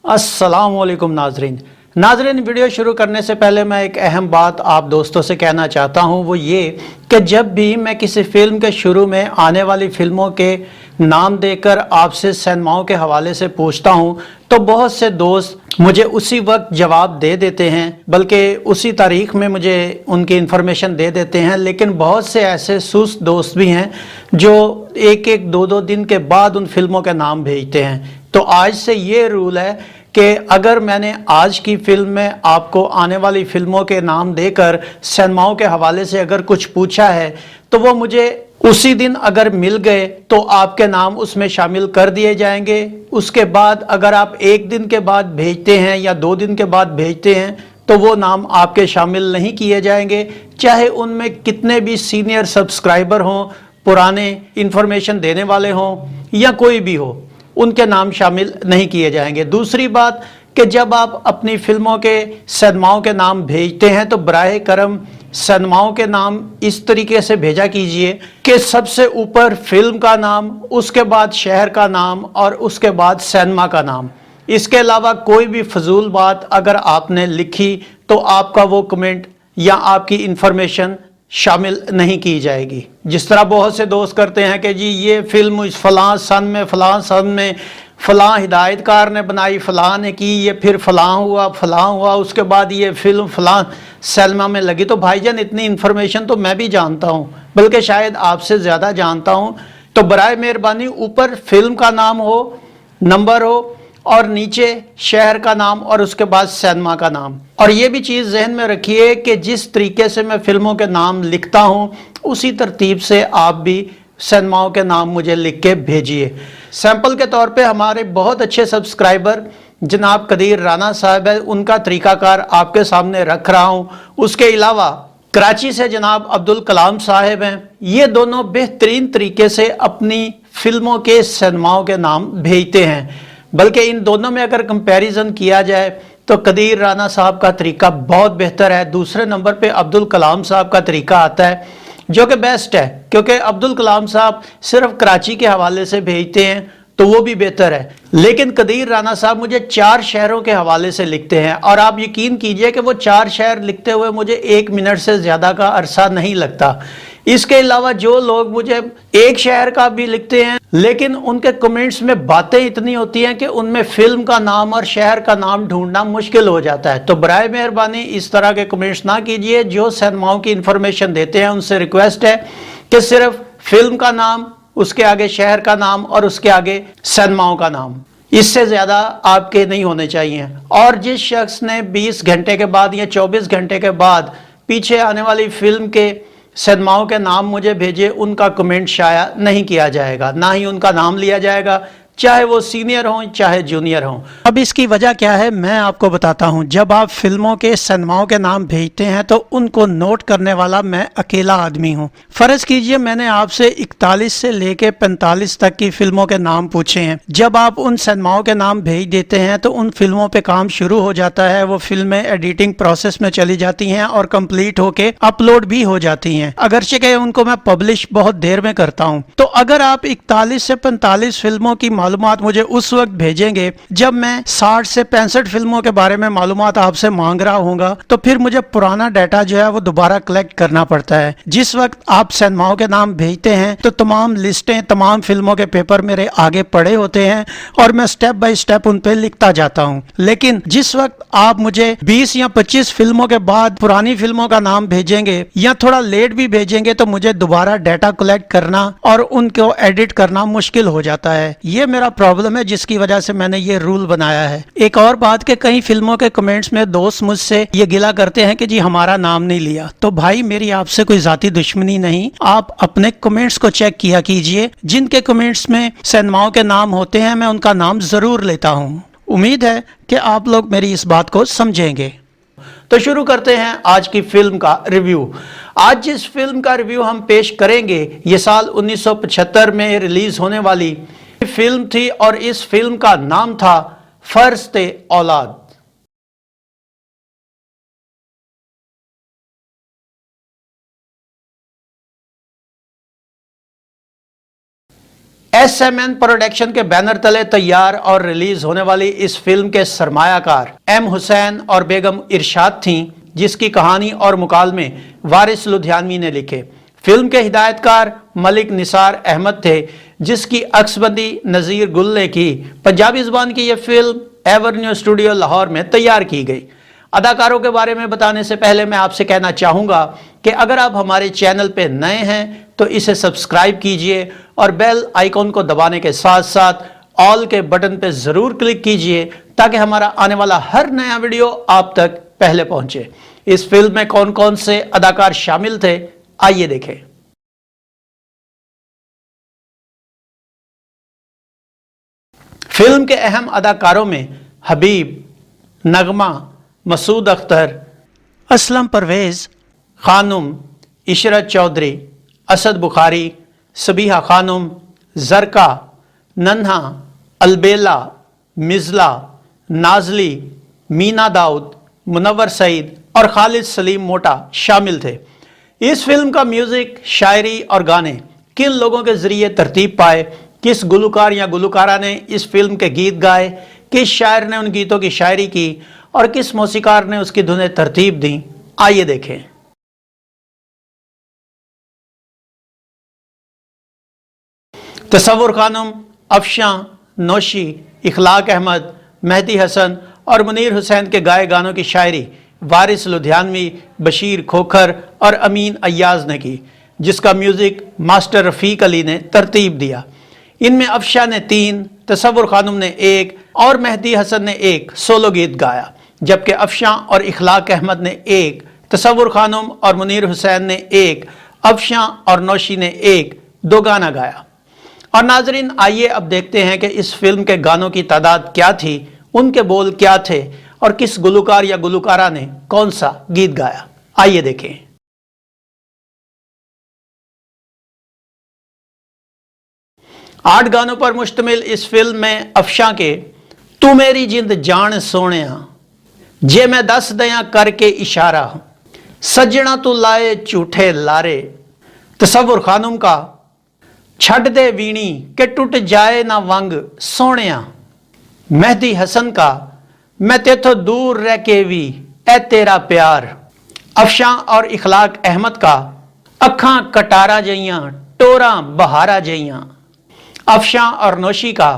अस्सलाम वालेकुम नाजरीन, वीडियो शुरू करने से पहले मैं एक अहम बात आप दोस्तों से कहना चाहता हूं, वो ये कि जब भी मैं किसी फिल्म के शुरू में आने वाली फिल्मों के नाम देकर आपसे सिनेमाओं के हवाले से पूछता हूं तो बहुत से दोस्त मुझे उसी वक्त जवाब दे देते हैं, बल्कि उसी तारीख में मुझे उनकी इन्फॉर्मेशन दे देते हैं। लेकिन बहुत से ऐसे सुस्त दोस्त भी हैं जो एक एक दो दो दिन के बाद उन फिल्मों के नाम भेजते हैं। तो आज से ये रूल है कि अगर मैंने आज की फिल्म में आपको आने वाली फिल्मों के नाम देकर सिनेमाओं के हवाले से अगर कुछ पूछा है तो वो मुझे उसी दिन अगर मिल गए तो आपके नाम उसमें शामिल कर दिए जाएंगे। उसके बाद अगर आप एक दिन के बाद भेजते हैं या 2 दिन के बाद भेजते हैं तो वो नाम आपके शामिल नहीं किए जाएंगे, चाहे उनमें कितने भी सीनियर सब्सक्राइबर हों, पुराने इंफॉर्मेशन देने वाले हों या कोई भी हो, उनके नाम शामिल नहीं किए जाएंगे। दूसरी बात कि जब आप अपनी फिल्मों के सिनेमाओं के नाम भेजते हैं तो बराए करम सिनेमाओं के नाम इस तरीके से भेजा कीजिए कि सबसे ऊपर फिल्म का नाम, उसके बाद शहर का नाम और उसके बाद सिनेमा का नाम। इसके अलावा कोई भी फजूल बात अगर आपने लिखी तो आपका वो कमेंट या आपकी इंफॉर्मेशन शामिल नहीं की जाएगी। जिस तरह बहुत से दोस्त करते हैं कि जी ये फिल्म इस फलां सन में फलां हिदायतकार ने बनाई, फलां ने की, ये फिर फलां हुआ, उसके बाद ये फिल्म फलां सिनेमा में लगी। तो भाईजान इतनी इन्फॉर्मेशन तो मैं भी जानता हूँ, बल्कि शायद आपसे ज़्यादा जानता हूँ। तो बराए मेहरबानी ऊपर फिल्म का नाम हो, नंबर हो और नीचे शहर का नाम और उसके बाद सिनेमा का नाम। और ये भी चीज़ जहन में रखिए कि जिस तरीके से मैं फिल्मों के नाम लिखता हूँ उसी तरतीब से आप भी सिनेमाओं के नाम मुझे लिख के भेजिए। सैंपल के तौर पे हमारे बहुत अच्छे सब्सक्राइबर जनाब कदीर राना साहब है, उनका तरीकाकार आपके सामने रख रहा हूँ। उसके अलावा कराची से जनाब अब्दुल कलाम साहब हैं, ये दोनों बेहतरीन तरीके से अपनी फिल्मों के सिनेमाओं के नाम भेजते हैं। बल्कि इन दोनों में अगर कंपैरिजन किया जाए तो कदीर राना साहब का तरीका बहुत बेहतर है। दूसरे नंबर पे अब्दुल कलाम साहब का तरीका आता है जो कि बेस्ट है, क्योंकि अब्दुल कलाम साहब सिर्फ कराची के हवाले से भेजते हैं तो वो भी बेहतर है। लेकिन कदीर राना साहब मुझे 4 शहरों के हवाले से लिखते हैं और आप यकीन कीजिए कि वो 4 शहर लिखते हुए मुझे 1 मिनट से ज़्यादा का अरसा नहीं लगता। इसके अलावा जो लोग मुझे एक शहर का भी लिखते हैं लेकिन उनके कमेंट्स में बातें इतनी होती हैं कि उनमें फिल्म का नाम और शहर का नाम ढूंढना मुश्किल हो जाता है। तो बराए मेहरबानी इस तरह के कमेंट्स ना कीजिए। जो सिनेमाओं की इंफॉर्मेशन देते हैं उनसे रिक्वेस्ट है कि सिर्फ फिल्म का नाम, उसके आगे शहर का नाम और उसके आगे सिनेमाओं का नाम, इससे ज़्यादा आपके नहीं होने चाहिए। और जिस शख्स ने 20 घंटे के बाद या 24 घंटे के बाद पीछे आने वाली फिल्म के सिनेमाओं के नाम मुझे भेजे, उनका कमेंट शाया नहीं किया जाएगा, ना ही उनका नाम लिया जाएगा, चाहे वो सीनियर हों चाहे जूनियर हों। अब इसकी वजह क्या है मैं आपको बताता हूं। जब आप फिल्मों के सिनेमाओं के नाम भेजते हैं तो उनको नोट करने वाला मैं अकेला आदमी हूं। फर्ज कीजिए मैंने आपसे 41 से लेके 45 तक की फिल्मों के नाम पूछे हैं। जब आप उन सिनेमाओं के नाम भेज देते हैं तो उन फिल्मों पे काम शुरू हो जाता है। वो फिल्में एडिटिंग प्रोसेस में चली जाती हैं और कंप्लीट होके अपलोड भी हो जाती हैं, अगरचे कि उनको मैं पब्लिश बहुत देर में करता हूं। तो अगर आप 41 से 45 फिल्मों की मालूमात मुझे उस वक्त भेजेंगे जब मैं 60 से 65 फिल्मों के बारे में मालूमात आपसे मांग रहा हूँगा, तो फिर मुझे पुराना डाटा जो है वो दोबारा कलेक्ट करना पड़ता है। जिस वक्त आप सिनेमाओं के नाम भेजते हैं तो तमाम लिस्टें, तमाम फिल्मों के पेपर मेरे आगे पड़े होते हैं और मैं स्टेप बाय स्टेप उन पे लिखता जाता हूँ। लेकिन जिस वक्त आप मुझे 20 या 25 फिल्मों के बाद पुरानी फिल्मों का नाम भेजेंगे या थोड़ा लेट भी भेजेंगे तो मुझे दोबारा डाटा कलेक्ट करना और उनको एडिट करना मुश्किल हो जाता है। ये मेरा प्रॉब्लम है जिसकी वजह से मैंने ये रूल बनाया है। एक और बात कि कई फिल्मों के कमेंट्स में दोस्त मुझसे ये गिला करते हैं कि जी हमारा नाम नहीं लिया। तो भाई मेरी आपसे कोई जाती दुश्मनी नहीं, आप अपने कमेंट्स को चेक किया कीजिए। जिनके कमेंट्स में सिनेमाओं के नाम होते हैं मैं उनका नाम जरूर लेता हूँ। उम्मीद है कि आप लोग मेरी इस बात को समझेंगे। तो शुरू करते हैं आज की फिल्म का रिव्यू। आज जिस फिल्म का रिव्यू हम पेश करेंगे ये साल 1975 में रिलीज होने वाली फिल्म थी और इस फिल्म का नाम था फर्स्ट औलाद। SMN प्रोडक्शन के बैनर तले तैयार और रिलीज होने वाली इस फिल्म के सरमायाकार M हुसैन और बेगम इरशाद थीं, जिसकी कहानी और मुकालमे वारिस लुधियानवी ने लिखे। फिल्म के हिदायतकार मलिक निसार अहमद थे, जिसकी अक्सबंदी नज़ीर गुल ने की। पंजाबी ज़ुबान की यह फिल्म एवरन्यू स्टूडियो लाहौर में तैयार की गई। अदाकारों के बारे में बताने से पहले मैं आपसे कहना चाहूँगा कि अगर आप हमारे चैनल पे नए हैं तो इसे सब्सक्राइब कीजिए और बेल आइकॉन को दबाने के साथ साथ ऑल के बटन पे ज़रूर क्लिक कीजिए, ताकि हमारा आने वाला हर नया वीडियो आप तक पहले पहुँचे। इस फिल्म में कौन कौन से अदाकार शामिल थे, आइए देखें। फिल्म के अहम अदाकारों में हबीब, नगमा, मसूद अख्तर, असलम परवेज़, खानुम, इशरत चौधरी, असद बुखारी, सबीहा खानुम, जरका, नन्हा, अलबेला, मिज़ला, नाजली, मीना दाऊद, मुनव्वर सईद और खालिद सलीम मोटा शामिल थे। इस फिल्म का म्यूज़िक, शायरी और गाने किन लोगों के ज़रिए तरतीब पाए, किस गुलकार या गुलकारा ने इस फिल्म के गीत गाए, किस शायर ने उन गीतों की शायरी की और किस मौसीकार ने उसकी धुनें तरतीब दी, आइए देखें। तसव्वुर खानुम, अफशां, नौशी, इखलाक अहमद, मेहदी हसन और मुनीर हुसैन के गाए गानों की शायरी वारिस लुधियानवी, बशीर खोखर और अमीन अय्याज ने की, जिसका म्यूज़िक मास्टर रफ़ीक अली ने तरतीब दिया। इनमें अफशां ने 3, तसव्वुर खानुम ने 1 और मेहदी हसन ने 1 सोलो गीत गाया, जबकि अफशां और इखलाक अहमद ने 1, तसव्वुर खानुम और मुनीर हुसैन ने 1, अफशां और नौशी ने 1 दो गाना गाया। और नाजरीन, आइए अब देखते हैं कि इस फिल्म के गानों की तादाद क्या थी, उनके बोल क्या थे और किस गुलकार या गुलकारा ने कौन सा गीत गाया, आइए देखें। 8 गानों पर मुश्तमिल इस फिल्म में अफशां के तू मेरी जिंद जान सोनिया, जे मैं दस दया करके इशारा, सजना तू लाए झूठे लारे, तसव्वुर खानुम का छड़ दे वीणी के टूट जाए ना वंग सोनिया, मेहदी हसन का मैं तेथों दूर रह के भी ए तेरा प्यार, अफशां और इखलाक अहमद का अखां कटारा जइयां टोरा बहारा जइयां, अफशां और नौशी का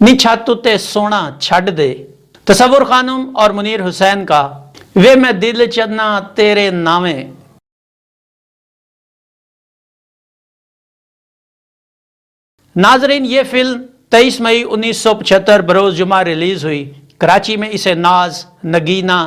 नी छत उत्ते सोना छड़ दे, तसव्वुर खानुम और मुनीर हुसैन का वे मैं दिल चन्ना तेरे नामे। नाजरीन, ये फिल्म 23 मई 1975 बरोज़ जुमा रिलीज़ हुई। कराची में इसे Naz, Nagina,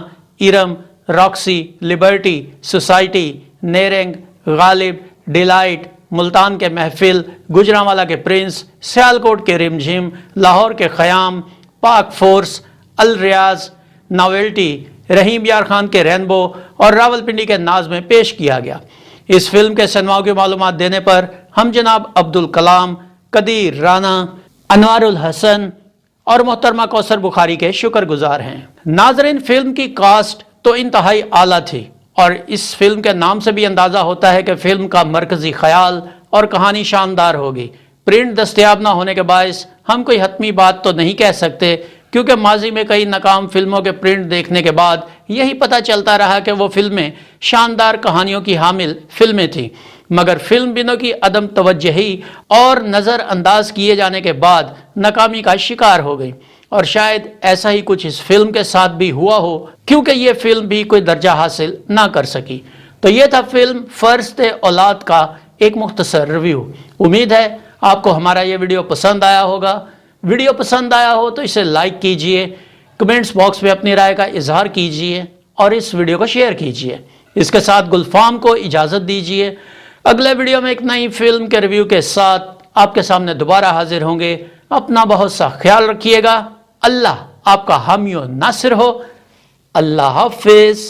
Iram, Roxy, Liberty, Society, नेरेंग, गालिब, डिलाइट, मुल्तान के महफिल, गुजरांवाला के प्रिंस, सियालकोट के रिमझिम, लाहौर के ख़याम, पाक फोर्स, अल रियाज, नॉवेल्टी, रहीम यार खान के रेनबो और रावलपिंडी के नाज में पेश किया गया। इस फिल्म के सिनेमाओं की मालूमात देने पर हम जनाब अब्दुल कलाम, कदीर राना, अनवारुल हसन और मोहतरमा कौसर बुखारी के शुक्रगुजार हैं। नाजरीन, फिल्म की कास्ट तो इंतहाई आला थी और इस फिल्म के नाम से भी अंदाज़ा होता है कि फिल्म का मरकज़ी ख्याल और कहानी शानदार होगी। प्रिंट दस्तयाब ना होने के बायस हम कोई हतमी बात तो नहीं कह सकते, क्योंकि माजी में कई नाकाम फिल्मों के प्रिंट देखने के बाद यही पता चलता रहा कि वो फिल्में शानदार कहानियों की हामिल फिल्में थीं, मगर फिल्म बिनों की अदम तवज्जही और नज़रअंदाज किए जाने के बाद नाकामी का शिकार हो गई। और शायद ऐसा ही कुछ इस फिल्म के साथ भी हुआ हो, क्योंकि ये फिल्म भी कोई दर्जा हासिल ना कर सकी। तो ये था फिल्म फर्स्ट औलाद का एक मुख्तसर रिव्यू। उम्मीद है आपको हमारा ये वीडियो पसंद आया होगा। वीडियो पसंद आया हो तो इसे लाइक कीजिए, कमेंट्स बॉक्स में अपनी राय का इजहार कीजिए और इस वीडियो को शेयर कीजिए। इसके साथ गुलफाम को इजाज़त दीजिए। अगले वीडियो में एक नई फिल्म के रिव्यू के साथ आपके सामने दोबारा हाजिर होंगे। अपना बहुत सा ख्याल रखिएगा। अल्लाह आपका हामी और नासिर हो। अल्लाह हाफिज़।